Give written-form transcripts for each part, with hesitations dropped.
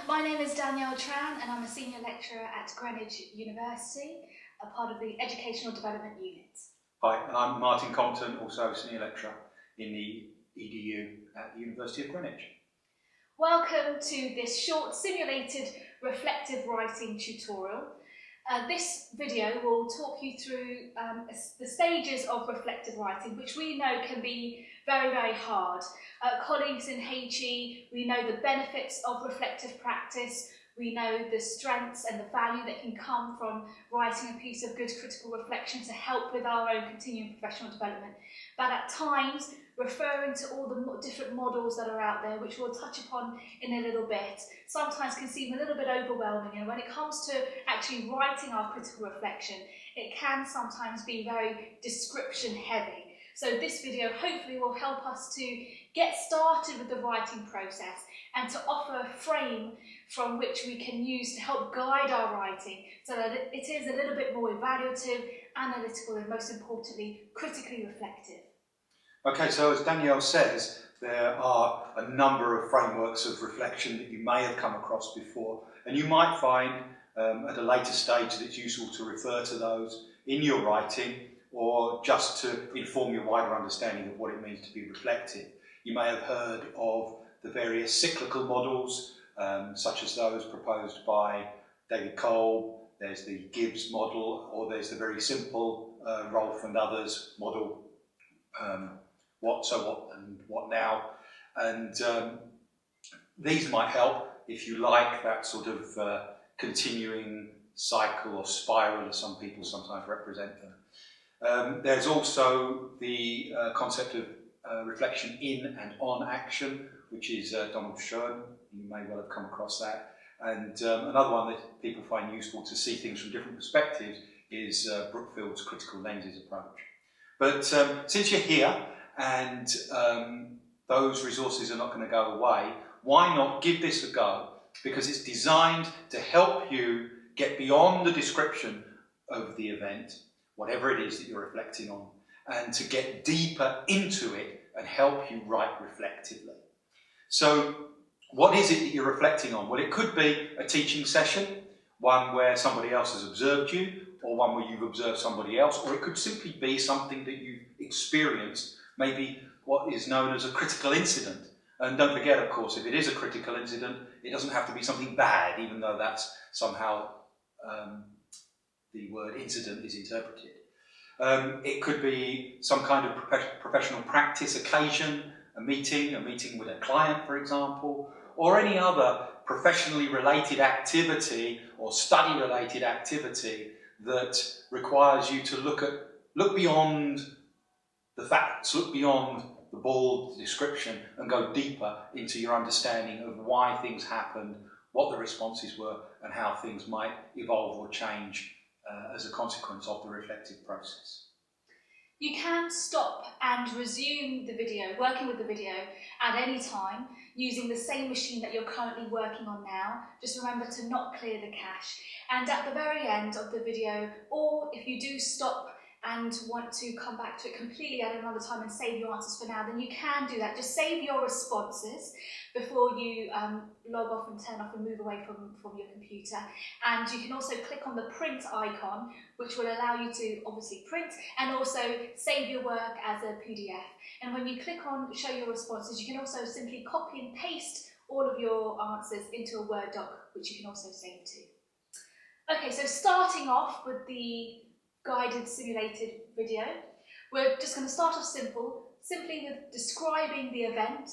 My name is Danielle Tran and I'm a Senior Lecturer at Greenwich University, a part of the Educational Development Unit. Hi, and I'm Martin Compton, also a Senior Lecturer in the EDU at the University of Greenwich. Welcome to this short simulated reflective writing tutorial. This video will talk you through the stages of reflective writing, which we know can be very, very hard. Colleagues in HE, we know the benefits of reflective practice, we know the strengths and the value that can come from writing a piece of good critical reflection to help with our own continuing professional development. But at times, referring to all the different models that are out there, which we'll touch upon in a little bit, sometimes can seem a little bit overwhelming. And when it comes to actually writing our critical reflection, it can sometimes be very description heavy. So this video hopefully will help us to get started with the writing process and to offer a frame from which we can use to help guide our writing so that it is a little bit more evaluative, analytical, and most importantly, critically reflective. Okay, so as Danielle says, there are a number of frameworks of reflection that you may have come across before, and you might find at a later stage that it's useful to refer to those in your writing or just to inform your wider understanding of what it means to be reflective. You may have heard of the various cyclical models, such as those proposed by David Cole. There's the Gibbs model, or there's the very simple Rolfe and others model, what, so what, and what now. And these might help if you like that sort of continuing cycle or spiral, as some people sometimes represent them. There's also the concept of reflection in and on action, which is Donald Schoen. You may well have come across that. And another one that people find useful to see things from different perspectives is Brookfield's critical lenses approach. But since you're here and those resources are not going to go away, why not give this a go? Because it's designed to help you get beyond the description of the event, whatever it is that you're reflecting on, and to get deeper into it and help you write reflectively. So what is it that you're reflecting on? Well, it could be a teaching session, one where somebody else has observed you, or one where you've observed somebody else, or it could simply be something that you've experienced, maybe what is known as a critical incident. And don't forget, of course, if it is a critical incident, it doesn't have to be something bad, even though that's somehow the word incident is interpreted. It could be some kind of professional practice occasion, a meeting with a client, for example, or any other professionally related activity or study related activity that requires you to look beyond the facts, look beyond the bald description and go deeper into your understanding of why things happened, what the responses were, and how things might evolve or change as a consequence of the reflective process. You can stop and resume the video, working with the video at any time using the same machine that you're currently working on now. Just remember to not clear the cache. And at the very end of the video, or if you do stop and want to come back to it completely at another time and save your answers for now, then you can do that. Just save your responses before you log off and turn off and move away from your computer. And you can also click on the print icon, which will allow you to obviously print and also save your work as a PDF. And when you click on show your responses, you can also simply copy and paste all of your answers into a Word doc, which you can also save to. Okay, so starting off with the guided simulated video, we're just going to start off simply with describing the event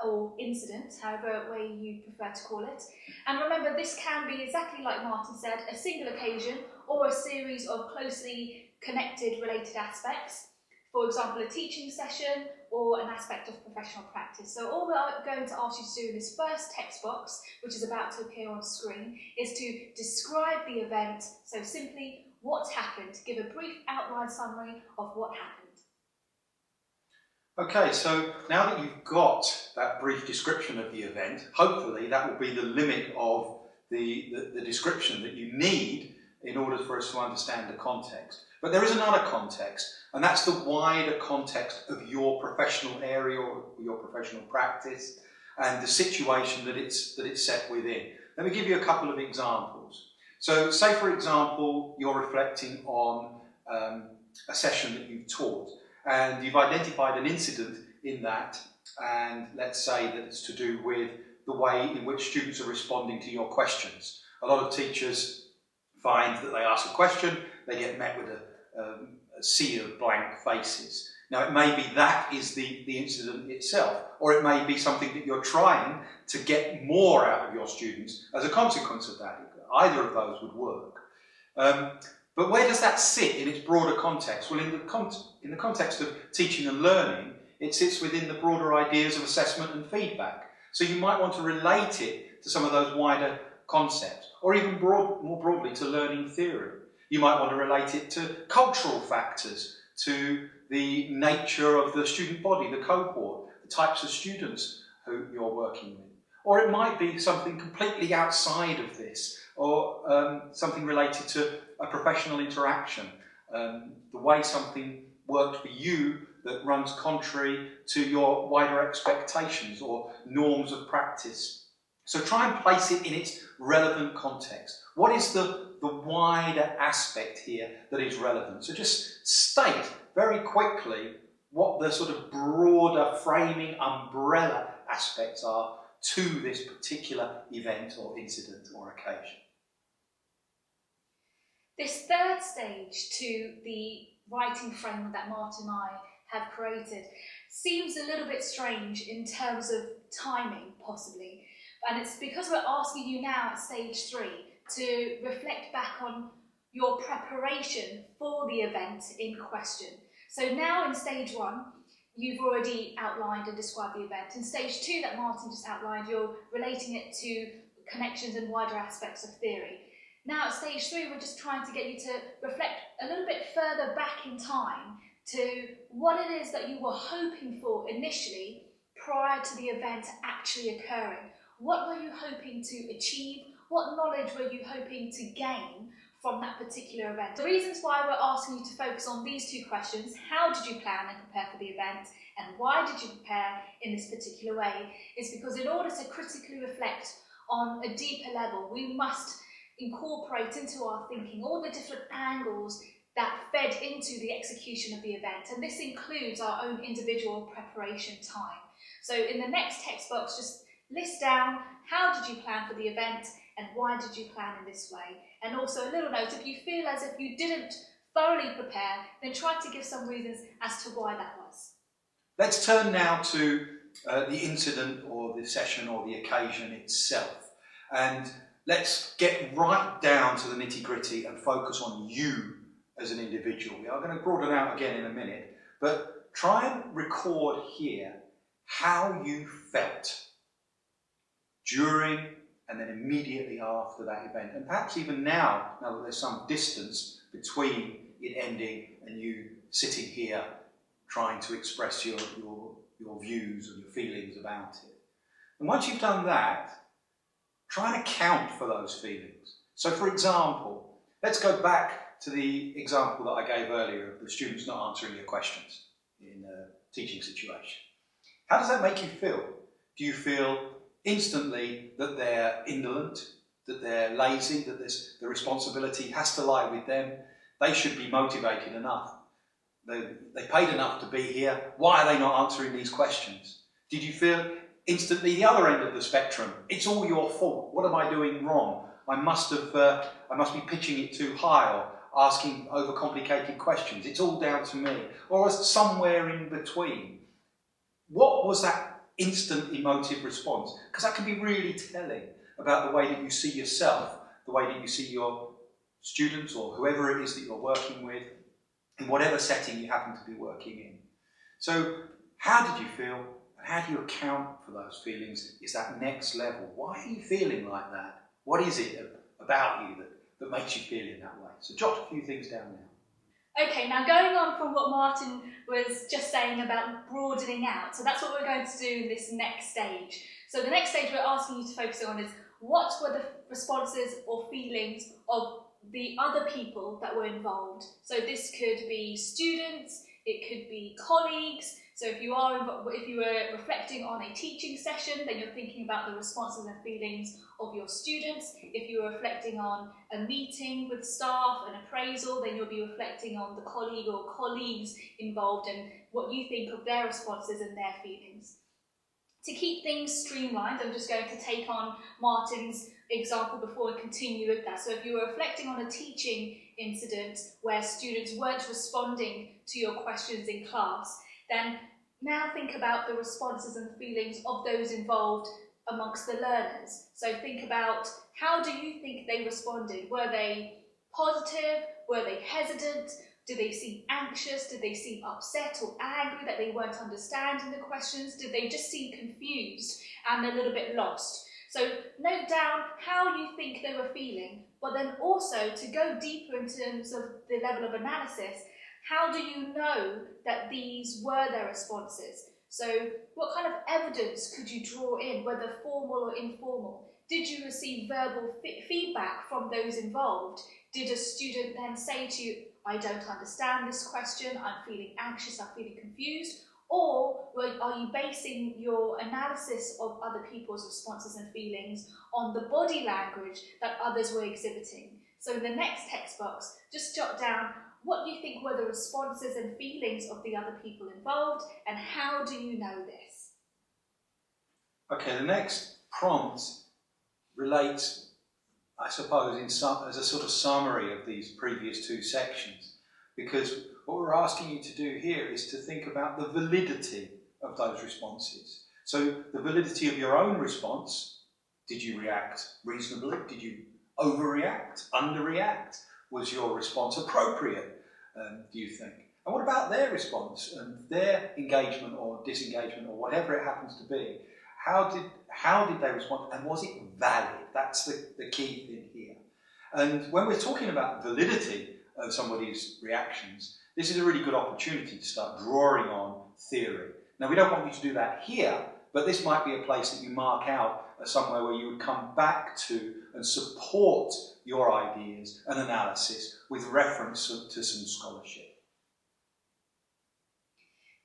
or incident, however way you prefer to call it. And remember, this can be, exactly like Martin said, a single occasion or a series of closely connected related aspects. For example, a teaching session or an aspect of professional practice. So all we're going to ask you to do in this first text box, which is about to appear on screen, is to describe the event. So simply, what happened? Give a brief outline summary of what happened. Okay, so now that you've got that brief description of the event, hopefully that will be the limit of the description that you need in order for us to understand the context. But there is another context, and that's the wider context of your professional area or your professional practice. and the situation that it's set within. Let me give you a couple of examples. So say, for example, you're reflecting on a session that you've taught, and you've identified an incident in that, and let's say that it's to do with the way in which students are responding to your questions. A lot of teachers find that they ask a question, they get met with a sea of blank faces. Now, it may be that is the incident itself, or it may be something that you're trying to get more out of your students as a consequence of that. Either of those would work. But where does that sit in its broader context? Well, in the context of teaching and learning, it sits within the broader ideas of assessment and feedback. So you might want to relate it to some of those wider concepts, or even more broadly to learning theory. You might want to relate it to cultural factors, to the nature of the student body, the cohort, the types of students who you're working with. Or it might be something completely outside of this, or something related to a professional interaction, the way something worked for you that runs contrary to your wider expectations or norms of practice. So try and place it in its relevant context. What is the wider aspect here that is relevant? So just state very quickly what the sort of broader framing umbrella aspects are to this particular event or incident or occasion. This third stage to the writing framework that Martin and I have created seems a little bit strange in terms of timing, possibly. And it's because we're asking you now at stage 3 to reflect back on your preparation for the event in question. So now in stage 1, you've already outlined and described the event. In stage 2 that Martin just outlined, you're relating it to connections and wider aspects of theory. Now at stage 3, we're just trying to get you to reflect a little bit further back in time to what it is that you were hoping for initially prior to the event actually occurring. What were you hoping to achieve? What knowledge were you hoping to gain from that particular event? The reasons why we're asking you to focus on these 2 questions, how did you plan and prepare for the event, and why did you prepare in this particular way, is because in order to critically reflect on a deeper level, we must incorporate into our thinking all the different angles that fed into the execution of the event, and this includes our own individual preparation time. So in the next text box, just list down how did you plan for the event and why did you plan in this way. And also a little note, if you feel as if you didn't thoroughly prepare, then try to give some reasons as to why that was. Let's turn now to the incident or the session or the occasion itself. And let's get right down to the nitty-gritty and focus on you as an individual. We are going to broaden out again in a minute, but try and record here how you felt during and then immediately after that event, and perhaps even now that there's some distance between it ending and you sitting here trying to express your views and your feelings about it. And once you've done that, try and account for those feelings. So for example, let's go back to the example that I gave earlier of the students not answering your questions in a teaching situation. How does that make you feel? Do you feel instantly that they're indolent, that they're lazy, that the responsibility has to lie with them? They should be motivated enough. They paid enough to be here. Why are they not answering these questions? Did you feel instantly the other end of the spectrum? It's all your fault. What am I doing wrong? I must be pitching it too high or asking overcomplicated questions. It's all down to me. Or somewhere in between. What was that instant emotive response? Because that can be really telling about the way that you see yourself, the way that you see your students or whoever it is that you're working with, in whatever setting you happen to be working in. So how did you feel? And how do you account for those feelings? Is that next level? Why are you feeling like that? What is it about you that makes you feel in that way? So jot a few things down now. Okay, now going on from what Martin was just saying about broadening out, so that's what we're going to do in this next stage. So the next stage we're asking you to focus on is what were the responses or feelings of the other people that were involved. So this could be students, it could be colleagues, So if you were reflecting on a teaching session, then you're thinking about the responses and feelings of your students. If you were reflecting on a meeting with staff, an appraisal, then you'll be reflecting on the colleague or colleagues involved and what you think of their responses and their feelings. To keep things streamlined, I'm just going to take on Martin's example before we continue with that. So if you were reflecting on a teaching incident where students weren't responding to your questions in class, then now think about the responses and feelings of those involved amongst the learners. So think about, how do you think they responded? Were they positive? Were they hesitant? Did they seem anxious? Did they seem upset or angry that they weren't understanding the questions? Did they just seem confused and a little bit lost? So note down how you think they were feeling, but then also to go deeper in terms of the level of analysis, how do you know that these were their responses? So what kind of evidence could you draw in, whether formal or informal? Did you receive verbal feedback from those involved? Did a student then say to you, I don't understand this question, I'm feeling anxious, I'm feeling confused? Or are you basing your analysis of other people's responses and feelings on the body language that others were exhibiting? So in the next text box, just jot down what you think were the responses and feelings of the other people involved, and how do you know this? Okay, the next prompt relates, I suppose, as a sort of summary of these previous two sections, because what we're asking you to do here is to think about the validity of those responses. So the validity of your own response. Did you react reasonably? Did you overreact, underreact? Was your response appropriate, do you think? And what about their response and their engagement or disengagement or whatever it happens to be? How did they respond, and was it valid? That's the key thing here. And when we're talking about validity of somebody's reactions, this is a really good opportunity to start drawing on theory. Now, we don't want you to do that here, but this might be a place that you mark out as somewhere where you would come back to and support your ideas and analysis with reference to some scholarship.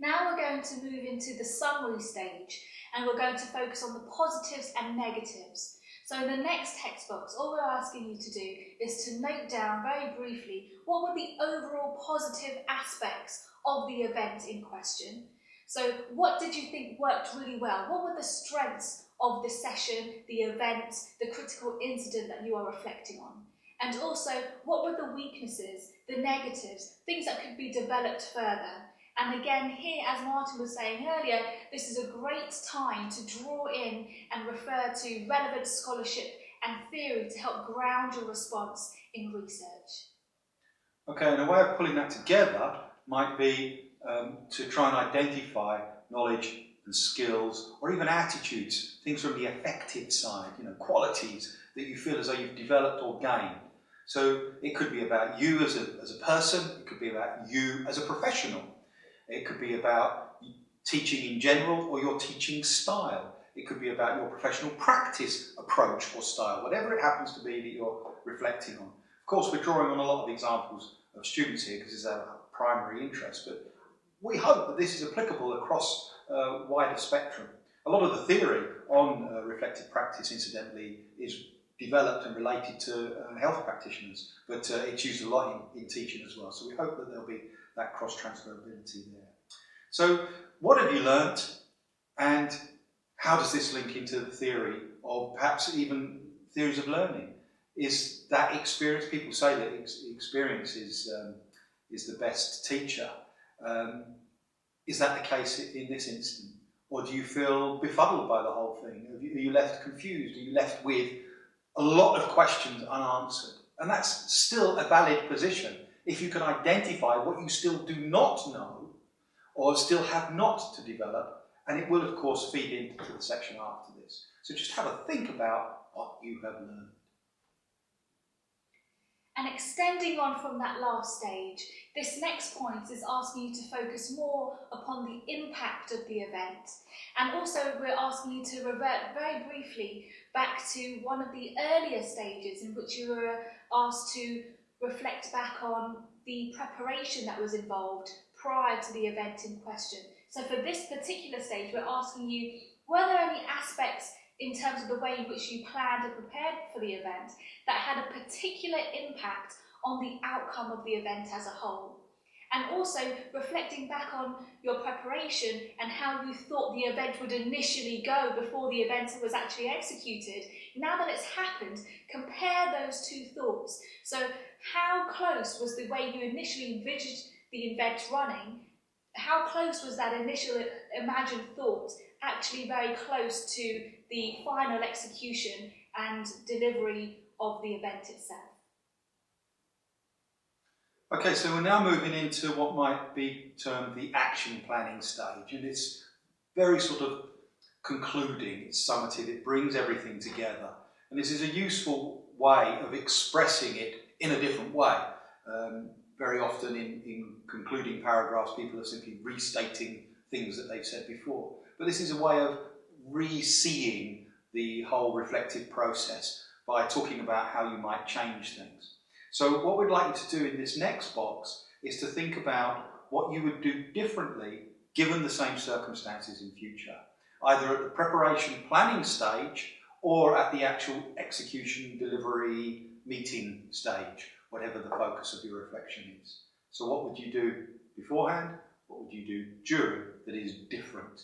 Now we're going to move into the summary stage, and we're going to focus on the positives and negatives. So in the next text box, all we're asking you to do is to note down very briefly what were the overall positive aspects of the event in question. So what did you think worked really well? What were the strengths of the session, the event, the critical incident that you are reflecting on? And also, what were the weaknesses, the negatives, things that could be developed further? And again, here, as Martin was saying earlier, this is a great time to draw in and refer to relevant scholarship and theory to help ground your response in research. Okay, and a way of pulling that together might be to try and identify knowledge and skills, or even attitudes, things from the affective side, qualities that you feel as though you've developed or gained. So it could be about you as a person, it could be about you as a professional. It could be about teaching in general or your teaching style. It could be about your professional practice approach or style, whatever it happens to be that you're reflecting on. Of course, we're drawing on a lot of examples of students here because it's our primary interest, but we hope that this is applicable across a wider spectrum. A lot of the theory on reflective practice, incidentally, is developed and related to health practitioners, but it's used a lot in teaching as well. So we hope that there'll be that cross-transferability there. So what have you learnt, and how does this link into the theory of perhaps even theories of learning? Is that experience, people say that experience is the best teacher. Is that the case in this instance? Or do you feel befuddled by the whole thing? Are you left confused? Are you left with a lot of questions unanswered? And that's still a valid position. If you can identify what you still do not know or still have not to develop, and it will of course feed into the section after this. So just have a think about what you have learned. And extending on from that last stage, this next point is asking you to focus more upon the impact of the event. And also we're asking you to revert very briefly back to one of the earlier stages in which you were asked to reflect back on the preparation that was involved prior to the event in question. So for this particular stage, we're asking you, were there any aspects in terms of the way in which you planned and prepared for the event that had a particular impact on the outcome of the event as a whole? And also reflecting back on your preparation and how you thought the event would initially go before the event was actually executed. Now that it's happened, compare those two thoughts. So how close was the way you initially envisaged the event running? How close was that initial imagined thought actually very close to the final execution and delivery of the event itself? Okay, so we're now moving into what might be termed the action planning stage, and it's very sort of concluding, it's summative, it brings everything together. And this is a useful way of expressing it in a different way. Very often in concluding paragraphs, people are simply restating things that they've said before. But this is a way of re-seeing the whole reflective process by talking about how you might change things. So what we'd like you to do in this next box is to think about what you would do differently given the same circumstances in future, either at the preparation planning stage or at the actual execution, delivery, meeting stage, whatever the focus of your reflection is. So what would you do beforehand? What would you do during that is different?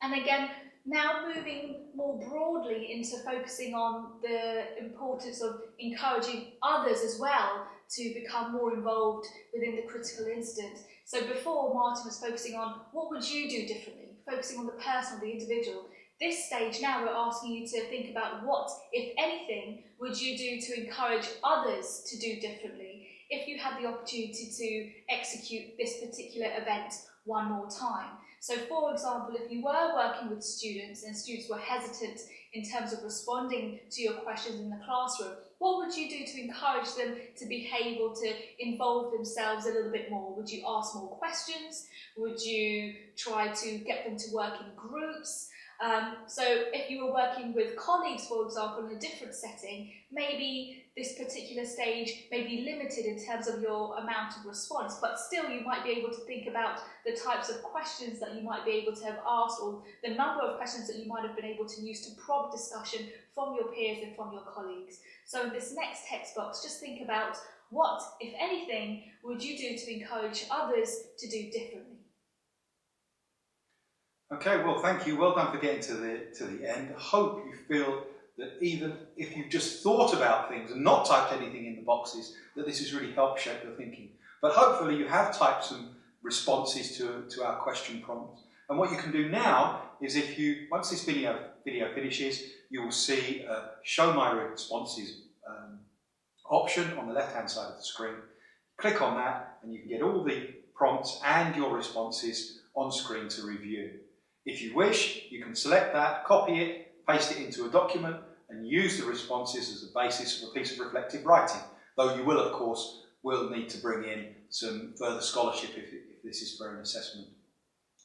And again, now moving more broadly into focusing on the importance of encouraging others as well to become more involved within the critical incident. So before, Martin was focusing on what would you do differently, focusing on the person, the individual. This stage now, we're asking you to think about what, if anything, would you do to encourage others to do differently if you had the opportunity to execute this particular event one more time. So for example, if you were working with students and students were hesitant in terms of responding to your questions in the classroom, what would you do to encourage them to behave or to involve themselves a little bit more? Would you ask more questions? Would you try to get them to work in groups? So if you were working with colleagues, for example, in a different setting, maybe this particular stage may be limited in terms of your amount of response, but still you might be able to think about the types of questions that you might be able to have asked or the number of questions that you might have been able to use to prompt discussion from your peers and from your colleagues. So in this next text box, just think about what, if anything, would you do to encourage others to do differently? Okay, well, thank you. Well done for getting to the end. I hope you feel that even if you've just thought about things and not typed anything in the boxes, that this has really helped shape your thinking. But hopefully you have typed some responses to our question prompts. And what you can do now is once this video finishes, you will see a Show My Responses option on the left-hand side of the screen. Click on that and you can get all the prompts and your responses on screen to review. If you wish, you can select that, copy it, paste it into a document and use the responses as a basis of a piece of reflective writing, though you will, of course, need to bring in some further scholarship if this is for an assessment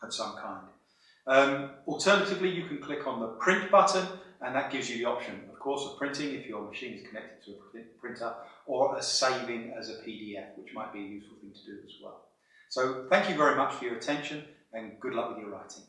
of some kind. Alternatively, you can click on the print button and that gives you the option, of course, of printing if your machine is connected to a printer, or a saving as a PDF, which might be a useful thing to do as well. So thank you very much for your attention and good luck with your writing.